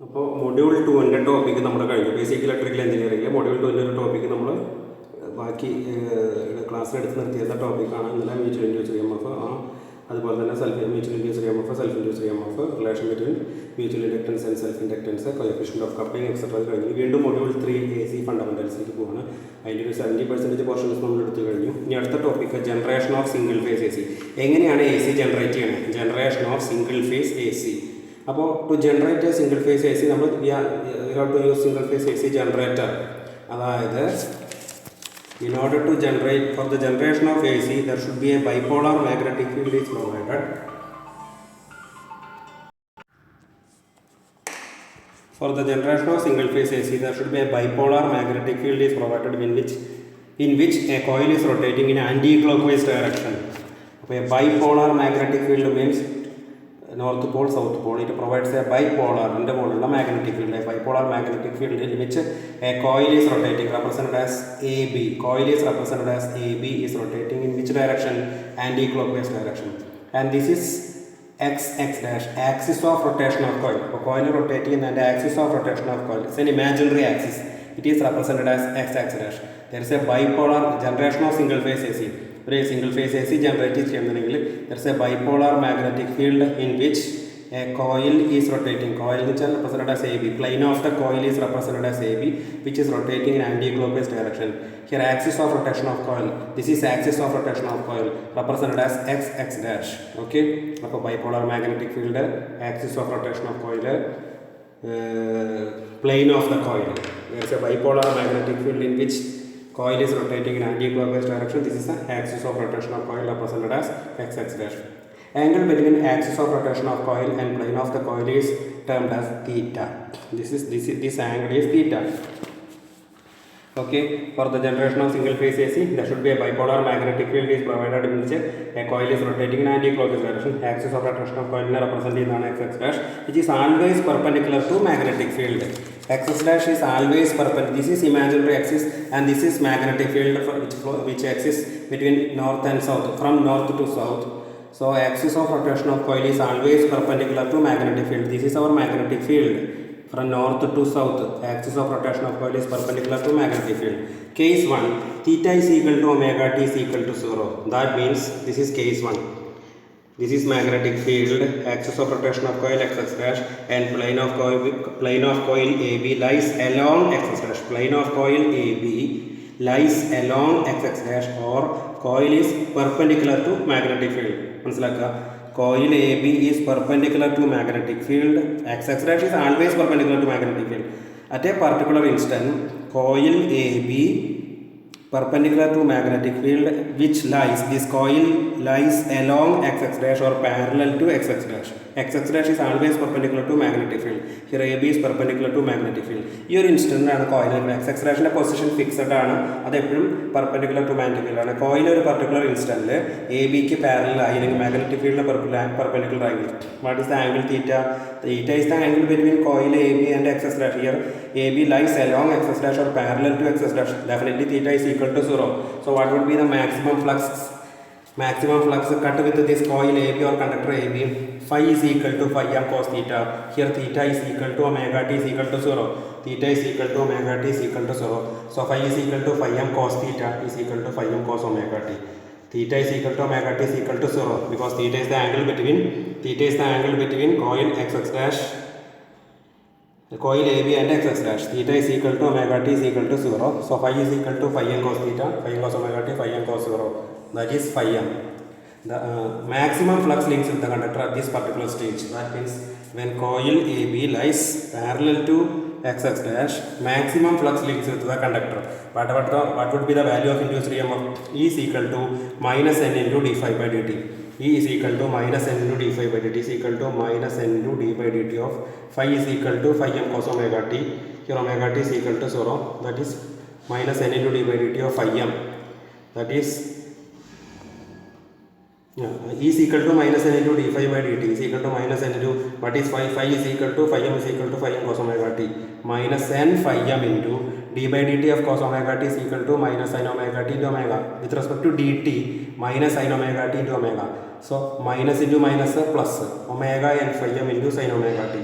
അപ്പോൾ module 2 topic നമ്മുടെ കഴിഞ്ഞു. ബേസിക് ഇലക്ട്രിക്കൽ എഞ്ചിനീയറിംഗിലെ മൊഡ്യൂൾ 2 ടോപ്പിക്ക് നമ്മൾ ബാക്കി ക്ലാസ്സിൽ എടുത്ത് നിർത്തിയ ടോപ്പിക്കാണ് ഇന്നലെ മ്യൂച്വൽ ഇൻഡ്യൂസ് EMF, അതുപോലെ തന്നെ mutual induced EMF, self induced EMF, relation between mutual inductance and self inductance, coefficient of coupling etcetera കഴിഞ്ഞു. വീണ്ടും മൊഡ്യൂൾ 3 AC ഫണ്ടമെന്റൽസിലേക്ക് പോവാണ്. അതിൻ്റെ ഒരു 70% പോർഷൻസ് നമ്മൾ എടുത്തു കഴിഞ്ഞു. ഇനി അടുത്ത topic generation of single phase AC. എങ്ങനെയാണ് AC ജനറേറ്റ് ചെയ്യണത്? Generation of single phase AC. അപ്പോൾ to generate single phase AC നമ്മൾ have to use single phase AC generator. അതായത് in order to generate, for the generation of AC there should be a bipolar magnetic field is provided. For the generation of single phase AC there should be a bipolar magnetic field is provided in which a coil is rotating in anti-clockwise direction. Okay, bipolar magnetic field means north pole, south pole. It provides a bipolar magnetic field. A bipolar magnetic field in which a coil is rotating, represented as AB. Coil is represented as AB, is rotating in which direction? Anti-clockwise direction. And this is XX dash, axis of rotation of coil. So coil rotating and the axis of rotation of coil. It's an imaginary axis. It is represented as XX dash. There is a bipolar generation of single phase AC. ഒരു single phase AC generate ചെയ്യുന്നുണ്ടെങ്കിൽ there is a bipolar magnetic field in which a coil is rotating. Coil എന്ന് വെച്ചാൽ represented as AB. Plane of the coil is represented as AB which is rotating in anti clockwise direction. Here axis of rotation of coil, this is axis of rotation of coil represented as XX dash. Okay, അപ്പോൾ bipolar magnetic field, axis of rotation of coil, plain of the coil. There is a bipolar magnetic field in which coil is rotating in anti-clockwise direction. This is the axis of rotation of coil represented as XX dash. Angle between axis of rotation of coil and plane of the coil is termed as theta. This angle is theta. Okay, for the generation of single phase AC there should be a bipolar magnetic field is provided in which a coil is rotating in anti-clockwise direction. Axis of rotation of coil represented on XX dash, which is always perpendicular to magnetic field. XX dash is always perpendicular. This is imaginary axis and this is magnetic field which exists between north and south, from north to south. So axis of rotation of coil is always perpendicular to magnetic field. This is our magnetic field. From north to south, axis of rotation of coil is perpendicular to magnetic field. Case 1, theta is equal to omega t is equal to 0. That means this is case 1. This is magnetic field, axis of rotation of coil XX dash, and plane of coil AB lies along XX dash. Plane of coil AB lies along XX dash, or coil is perpendicular to magnetic field. മനസ്സിലാക്കുക, coil AB is perpendicular to magnetic field. XX dash is always perpendicular to magnetic field. At a particular instant, coil AB perpendicular to magnetic field which lies, this coil lies along XX dash or parallel to XX dash. XX dash is always perpendicular to magnetic field. Here AB is perpendicular to magnetic field. ഈ ഒരു ഇൻസ്റ്റൻ്റാണ് coil XX ഡാഷിൻ്റെ position fixed ആണ്, അതെപ്പോഴും perpendicular to magnetic field ആണ്. Coil ഒരു particular ഇൻസ്റ്റൻറ്റിൽ AB ക്ക് parallel ആയി അല്ലെങ്കിൽ magnetic ഫീൽഡിന് പെർപെൻഡിക്കുലർ ആയി. What is the angle theta? Theta is the angle between coil AB and XX dash. Here AB lies along XX dash or parallel to XX dash. Definitely theta is equal to 0. So what would be the maximum flux? Maximum flux cut with this coil AB or conductor AB. Phi is equal to phi m cos theta. Here theta is equal to omega t is equal to 0. Theta is equal to omega t is equal to 0. So phi is equal to phi m cos theta is equal to phi m cos omega t. Theta is equal to omega t is equal to 0 because theta is the angle between coil XX dash, coil AB and XX dash. Theta is equal to omega t is equal to 0. So phi is equal to phi m cos theta, phi m cos omega t, phi m cos 0. That is phi m. The maximum flux links with the conductor at this particular stage. That means when coil AB lies parallel to XX dash, maximum flux links with the conductor. What would be the value of induced EMF? E is equal to minus n into d phi by dt. E is equal to minus n into d phi by dt is equal to minus n into d by dt of phi is equal to phi m cos omega t. Here omega t is equal to 0. That is minus n into d by dt of phi m. That is E is equal to minus n into d phi by dt is equal to minus n into what is phi? Phi is equal to phi m is equal to phi m cos omega t minus n phi m into d by dt of cos omega t is equal to minus sin omega t into omega. With respect to dt, minus sin omega t into omega. So minus into minus plus omega and phi m into sin omega t.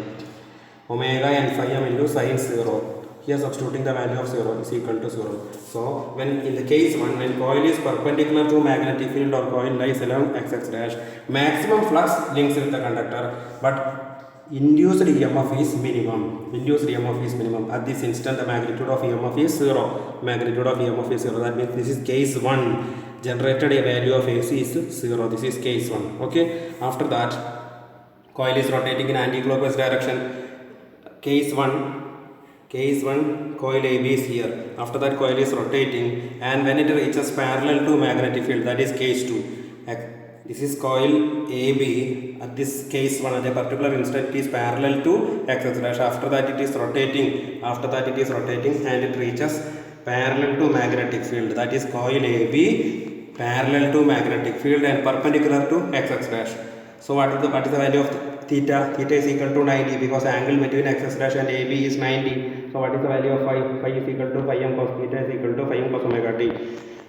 omega n phi m into sin 0. Here substituting the value of 0 is equal to 0. So when in the case 1, when coil is perpendicular to magnetic field or coil lies along x dash, maximum flux links with the conductor, but induced EMF is minimum. Induced EMF is minimum. At this instant, the magnitude of EMF is 0. Magnitude of EMF is 0. That means this is case 1. Generated a value of AC is 0. This is case 1. Okay. After that, coil is rotating in anti-clockwise direction. Case 1, coil AB is here. After that, coil is rotating, and when it reaches parallel to magnetic field, that is case 2. This is coil AB. At this case 1, at a particular instant, it is parallel to x dash. After that, it is rotating. And it reaches parallel to magnetic field. That is coil AB parallel to magnetic field and perpendicular to x dash. So what is the value of theta? Theta is equal to 90 because angle between x dash and AB is 90. So what is the value of phi? Phi is equal to phi m cos theta is equal to phi m cos omega t.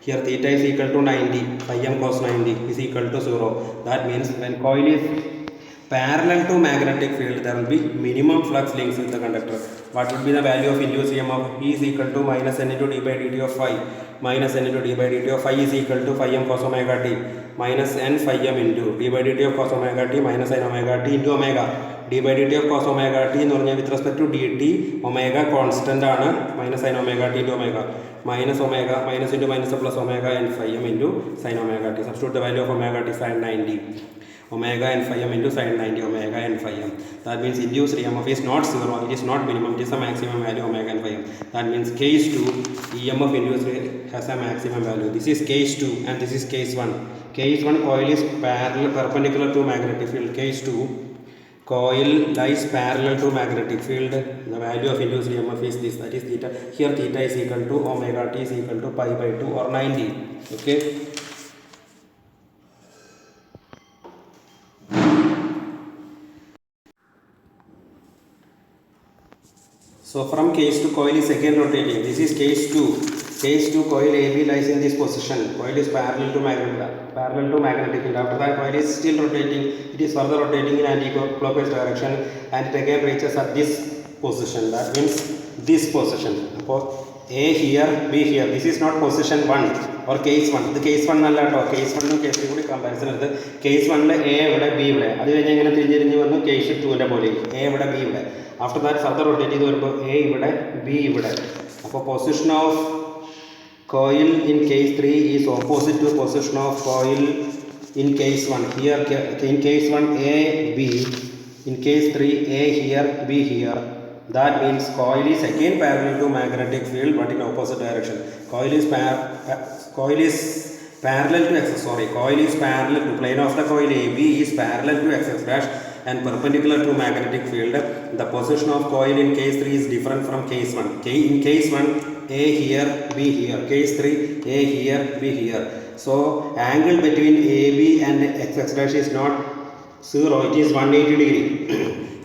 Here theta is equal to 90. Phi m cos 90 is equal to 0. That means when coil is parallel to magnetic field, there will be minimum flux links with the conductor. What would be the value of induced EMF? E is equal to minus n into d by dt of phi. Minus n into d by dt of phi is equal to phi m cos omega t. Minus n phi m into d by dt of cos omega t minus sin omega t into omega. d by dt of cos omega t എന്ന് പറഞ്ഞാൽ with respect to dt omega constant ആണ്, minus sin omega t into omega. Minus omega, minus into minus plus omega n phi m into sin omega t. Substitute the value of omega t sin 90. Omega n phi m into sin 90 omega n phi m. That means induced EMF is not 0, it is not minimum, it is a maximum value omega n phi m. That means case 2 EMF induced has a maximum value. This is case 2 and this is case 1. Case 1 coil is perpendicular to magnetic field. Case 2 coil lies parallel to magnetic field. The value of induced EMF is this, that is theta. Here theta is equal to omega t is equal to pi by 2 or 90. Okay. So from case 2 coil is again rotating. This is case 2. Case 2 coil AB lies in this position. Coil is parallel to magnetic field. After that coil is still rotating. It is further rotating in anti-clockwise direction and it again reaches at this position. That means this position. A here, B here. This is not position 1 or case 1. The case 1 അല്ല കേട്ടോ. Case 1 ഉം case 2 കൂടി comparison എടുത്ത് case 1 A ഇവിടെ B ഇവിടെ. അത് കഴിഞ്ഞ് എങ്ങനെ തിരിഞ്ഞിരിഞ്ഞ് വന്നു case 2 പോലെ. A ഇവിടെ B ഇവിടെ. After that further rotate ചെയ്ത് വരുമ്പോൾ A ഇവിടെ B ഇവിടെ. അപ്പോൾ position of coil in case 3 is opposite to position of coil in case 1. Here in case 1 A B, in case 3 A here B here. That means coil is again parallel to magnetic field but in opposite direction. Coil is parallel to plane of the coil AB is parallel to x dash and perpendicular to magnetic field. The position of coil in case 3 is different from case 1. In case 1 A here B here. Case 3 A here B here. So angle between AB and x dash is not 0, it is 180 degree.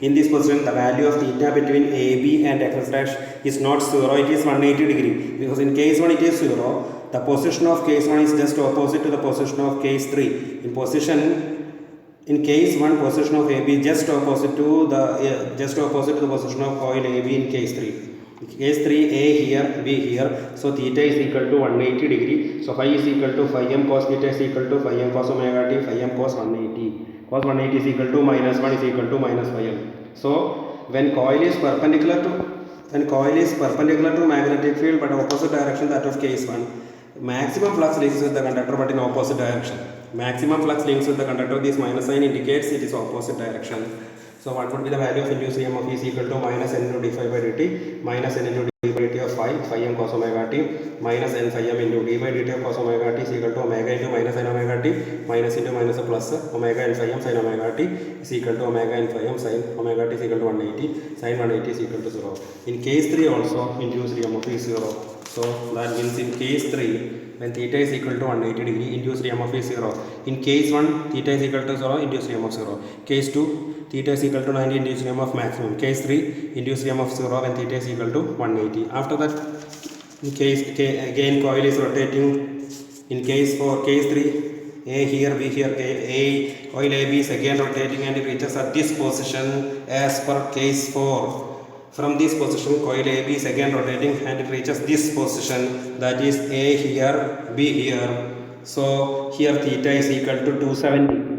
In this position the value of theta between AB and x dash is not 0, it is 180 degree because in case 1 it is 0. The position of case 1 is just opposite to the position of case 3. In case 1 position of AB is just opposite to the position of coil AB in case 3. Case 3 A here B here. So theta is equal to 180 degree. So phi is equal to phi m cos theta is equal to phi m cos omega t, phi m cos 180. Cos 180 is equal to minus 1 is equal to minus phi m. So when coil is perpendicular to magnetic field but opposite direction that of case 1, maximum flux links with the conductor but in opposite direction. Maximum flux links with the conductor. This minus sign indicates it is opposite direction. So what would be the value of induced EMF is equal to minus n into d phi by dt minus n into d by dt of phi m cos omega t minus n phi m into d by dt of cos omega t is equal to omega into minus sin omega t minus into minus plus omega n phi m sin omega t is equal to omega n phi m sin omega t is equal to 180. Sin 180 is equal to 0. In case 3 also induced EMF is 0. So that means in case 3 when theta is equal to 180 degree induced EMF is 0. In case 1 theta is equal to 0, induced EMF 0. Case 2 theta is equal to 90, induced EMF maximum. Case 3 induced EMF 0 when theta is equal to 180. After that in case again coil is rotating. In case 4 case 3 A here, B here, A, coil AB is again rotating and it reaches at this position as per case 4. From this position, coil AB is again rotating and it reaches this position, that is A here, B here. So here theta is equal to 270.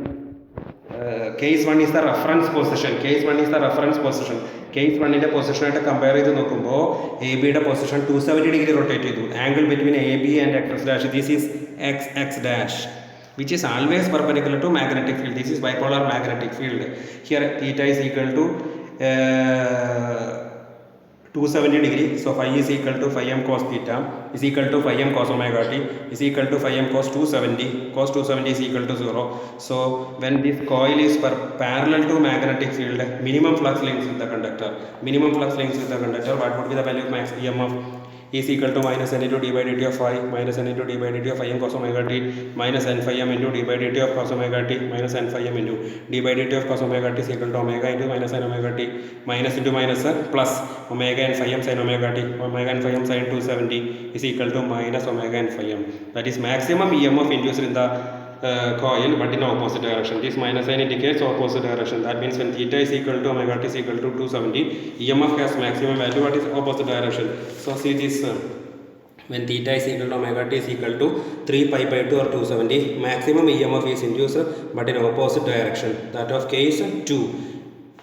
Case 1 is the reference position. Case 1 is the reference position. Case 1 in the position at compare with AB position 270 degree rotated. Angle between AB and x dash, this is x dash, which is always perpendicular to magnetic field. This is bipolar magnetic field. Here theta is equal to 270 degree. So phi is equal to phi m cos theta is equal to phi m cos omega t is equal to phi m cos 270. Cos 270 is equal to 0. So when this coil is parallel to magnetic field, minimum flux links with the conductor. Minimum flux links with the conductor. What would be the value of max EMF? Is equal to minus n into d by dt of phi minus n into d by dt of phi m cos omega t minus n phi m into d by dt of cos omega t minus n phi m into d by dt of cos omega t is equal to omega into minus n omega t minus into minus plus omega n phi m sin omega t omega n phi m sin 270 is equal to minus omega n phi m. That is maximum EMF induced in the coil but in opposite direction. This minus sign indicates opposite direction. That means when theta is equal to omega t is equal to 270, EMF has maximum value. What is opposite direction? So see this, when theta is equal to omega t is equal to 3 pi by 2 or 270, maximum EMF is induced but in opposite direction. That of case 2.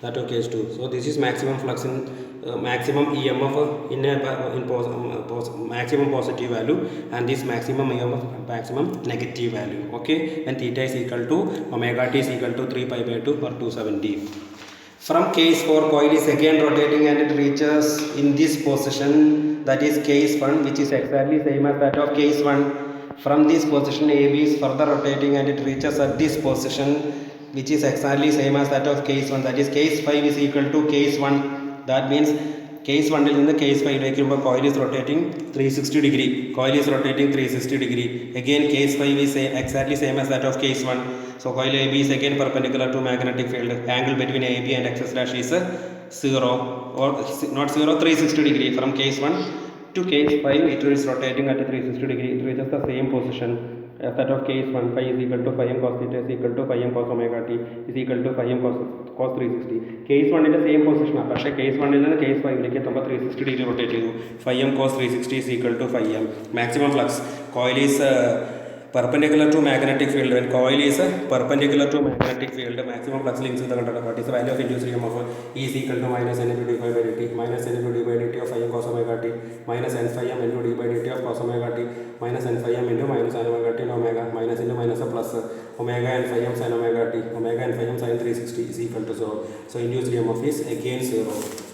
That of case 2. So this is maximum flux in maximum EMF in maximum positive value, and this maximum EMF maximum negative value. Okay, when theta is equal to omega t is equal to 3 pi by 2 or 270. From case 4, coil is again rotating and it reaches in this position, that is case 1, which is exactly same as that of case 1. From this position, AB is further rotating and it reaches at this position, which is exactly same as that of case 1. That is case 5 is equal to case 1. That means case 1 in the case 5 coil is rotating 360 degree. Coil is rotating 360 degree. Again case 5 is exactly same as that of case 1. So coil AB is again perpendicular to magnetic field. Angle between AB and x dash is 0 or not 0, 360 degree. From case 1 to case 5 it is rotating at 360 degree. It reaches the same position as that of case 1. Phi is equal to phi m cos theta is equal to phi m cos omega t is equal to phi m cos 360. Case 1 in the same position. But case 1 in the case 5 360 degree rotated. Phi m cos 360 is equal to phi m. Maximum flux. Coil is perpendicular to magnetic field. When coil is perpendicular to magnetic field, maximum flux links with the conductor. What is the value of induced EMF? E is equal to minus n into d phi by dt minus n into d by dt of phi m cos omega t minus n phi m into d by dt of cos omega t minus n phi m into minus n omega t and omega minus into minus plus omega n phi m sin omega t omega n phi m sin 360 is equal to 0. So induced EMF is again 0.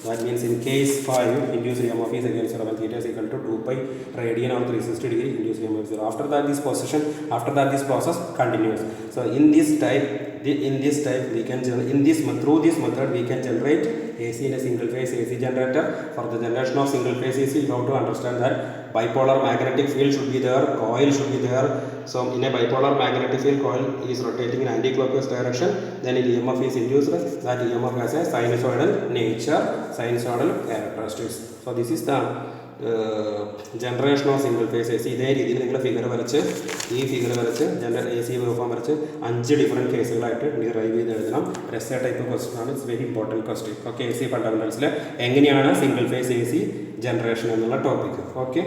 That means in case 5 induced EMF is again 0 when theta is equal to 2 pi radian or 360 degree. Induced EMF is 0. After that this process continues. So in this type we can through this method we can generate AC in a single phase AC generator. For the generation of single phase AC, you have to understand that bipolar magnetic field should be there, coil should be there. So in a bipolar magnetic field, coil is rotating in anti-clockwise direction, then EMF is induced. That EMF has a sinusoidal nature, sinusoidal characteristics. So this is the generation of single phase AC. ഇതേ രീതിയിൽ നിങ്ങൾ figure വരച്ച് AC waveform വരച്ച് 5 different കേസുകളായിട്ട് derive ചെയ്ത് എഴുതണം. രസ type question ആണ്. It's very important question. Okay, AC ഫണ്ടമെന്റൽസിൽ എങ്ങനെയാണ് സിംഗിൾ ഫേസ് AC ജനറേഷൻ എന്നുള്ള ടോപ്പിക്. ഓക്കെ.